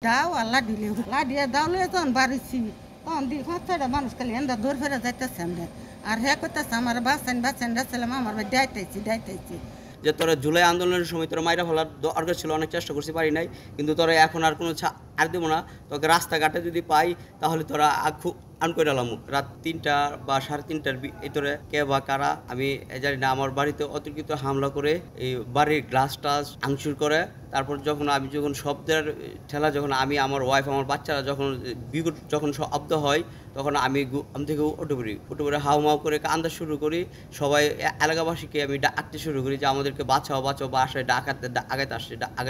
দাও আল্লাহ দিলে লাডিয়া দাও লয়ে তখন বাড়িছি তখন দি 5-6টা মানুষ খালি এন্দা দৌড় ফেরা যাইতেছে আমরা আর হ্যাঁ করতেছে আমার বাচ্চান রাখছিলাম আমার ভাই ডাইতেছি যে তোরা জুলাই আন্দোলনের সময় তোরা মাইরা ফেলার দরকার ছিল, অনেক চেষ্টা করছি, পারি নাই, কিন্তু তোরা এখন আর কোনো আর দেবো না। তোকে রাস্তাঘাটে যদি পাই তাহলে তোরা খুব আন করে এলাম রাত 3টা বা 3:30টার ভিতরে কে বা কারা আমি জানি না আমার বাড়িতে অতর্কিত হামলা করে এই বাড়ির গ্লাস টাস ভাঙচুর করে। তারপর যখন শব্দের ঠেলা, যখন আমি আমার ওয়াইফ আমার বাচ্চারা যখন শব্দ হয় তখন আমি থেকে উঠে পড়ি হাউমাউ করে কান্দা শুরু করি। সবাই এলাকাবাসীকে আমি ডাকতে শুরু করি যে আমাদেরকে বাঁচাও বাসায় আঘাত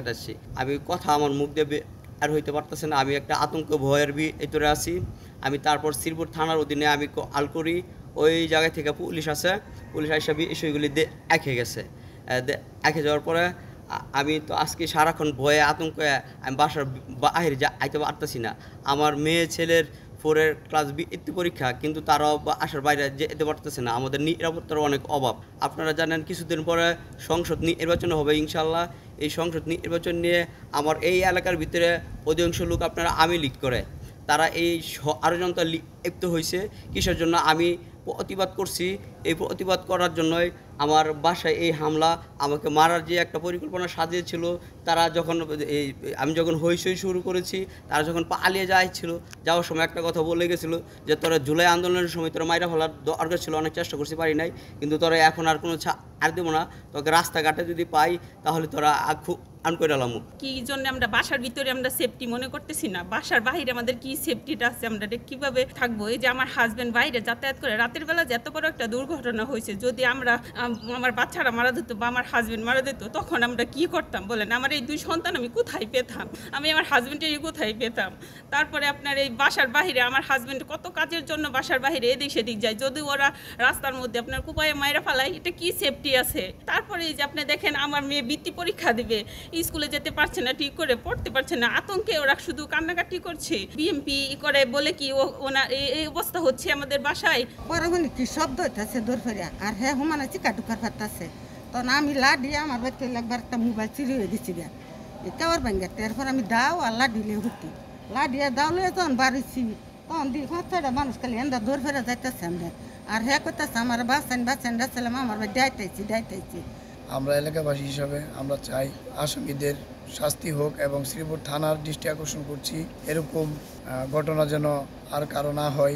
আসছে। আমি কথা আমার মুখ দিয়ে আর হইতে পারতেছে না। আমি একটা আতঙ্ক ভয়ের ভিতরে আছি। আমি তারপর শ্রীপুর থানার অধীনে আমি কল করি, ওই জায়গা থেকে পুলিশ আছে, পুলিশ এসে বিষয়গুলি একে গেছে। একে যাওয়ার পরে আমি তো আজকে সারাক্ষণ ভয়ে আতঙ্কে আমি বাসার বাইরে আইতে পারতেছি না। আমার মেয়ে ছেলের 4 ক্লাস বৃত্তি পরীক্ষা, কিন্তু তারাও আসার বাইরে যেতে পারতেছে না। আমাদের নিরাপত্তার অনেক অভাব। আপনারা জানেন কিছুদিন পরে সংসদ নির্বাচন হবে ইনশাল্লাহ। এই সংসদ নির্বাচন নিয়ে আমার এই এলাকার ভিতরে অধিকাংশ লোক আপনারা আওয়ামী লীগ করে, তারা এই ষড়যন্ত্রে লিপ্ত হয়েছে। কিসের জন্য আমি প্রতিবাদ করছি? এই প্রতিবাদ করার জন্যই আমার বাসায় এই হামলা, আমাকে মারার যে একটা পরিকল্পনা সাজিয়েছিল। তারা আমি যখন হইচই শুরু করেছি, তারা যখন পালিয়ে যাওয়ার সময় একটা কথা বলে গেছিলো যে তোরা জুলাই আন্দোলনের সময় তোরা মাইরা ফেলার দরকার ছিল, অনেক চেষ্টা করছি, পারি নাই, কিন্তু তোরা এখন আর কোনো আর দেবো না। তোকে রাস্তাঘাটে যদি পাই তাহলে তোরা খুব আন করে এলাম। কি জন্য আমরা বাসার ভিতরে আমরা সেফটি মনে করতেছি না, বাসার বাইরে আমাদের কি সেফটিটা আছে, আমরা কিভাবে থাকবো? এই যে আমার হাজবেন্ড বাইরে যাতায়াত করে, রাতের বেলা যে এত বড় একটা দুর্ঘটনা হয়েছে, যদি আমার বাচ্চারা মারা যেত বা আমার হাজবেন্ড মারা যেত, তখন আমরা কি করতাম বলেন? আমার এই 2 সন্তান আমি কোথায় পেতাম? আমি আমার হাজবেন্ডের কোথায় পেতাম? তারপরে আপনার এই বাসার বাহিরে আমার হাজবেন্ড কত কাজের জন্য বাসার বাহিরে এদিক সেদিক যায়, যদি ওরা রাস্তার মধ্যে আপনার কুপায়ে মায়েরা ফেলায়, এটা কি সেফটি আছে? তারপরে এই যে আপনি দেখেন আমার মেয়ে বৃত্তি পরীক্ষা দিবে, স্কুলে যেতে পারছে না, ঠিক করে পড়তে পারছে না, আতঙ্কে ওরা শুধু কান্নাকাটি করছে। বিএমপি করে বলে কি ওনার এই অবস্থা হচ্ছে আমাদের বাসায়। পরে মানে কি শব্দ হইতেছে দৌড় ফেরিয়া আর হ্যাঁ হুমানা চিকা ঢুকার পারতেছে, তখন আমি লাডিয়া আমার বাড়িতে একবার একটা মোবাইল চুরি হয়ে দিচ্ছি গা কেওয়ার ভাঙ্গে। এরপর আমি দাও আল্লাহ দিলে হুটি লাডিয়া দাও লয়ে তখন বাড়িছি তখন দি 5-6টা মানুষ খালি এন্দা দৌড় ফেরা যাইতেছে আমরা আর হ্যাঁ করতেছে আমার বাচ্চান রাখছিলাম আমার ভাই ডাইতেছি। আমরা এলাকাবাসী হিসাবে আমরা চাই আসামিদের শাস্তি হোক এবং শ্রীপুর থানার দৃষ্টি আকর্ষণ করছি এরকম ঘটনা যেন আর কারো না হয়।